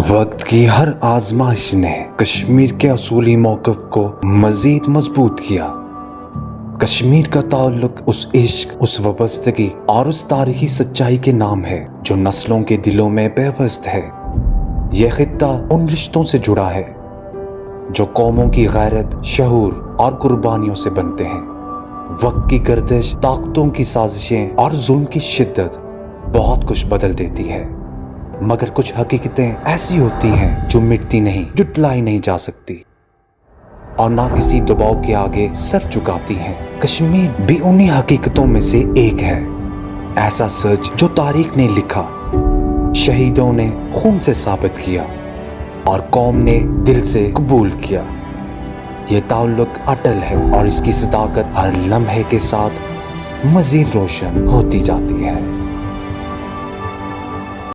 वक्त की हर आजमाइश ने कश्मीर के असूली मौक़िफ़ को मज़ीद मजबूत किया। कश्मीर का ताल्लुक उस इश्क, उस वाबस्तगी और उस तारीखी सच्चाई के नाम है जो नस्लों के दिलों में पेवस्त है। यह खित्ता उन रिश्तों से जुड़ा है जो कौमों की गैरत, शऊर और कुर्बानियों से बनते हैं। वक्त की गर्दिश, ताकतों की साजिशें और जुल्म की शिद्दत बहुत कुछ बदल देती है, मगर कुछ हकीकतें ऐसी होती हैं जो मिटती नहीं, जुटलाई नहीं जा सकती और ना किसी दबाव के आगे सर झुकाती हैं। कश्मीर भी उन्हीं हकीकतों में से एक है। ऐसा सच जो तारीख ने लिखा, शहीदों ने खून से साबित किया और कौम ने दिल से कबूल किया। ये ताल्लुक अटल है और इसकी सदाकत हर लम्हे के साथ मजीद रोशन होती जाती है।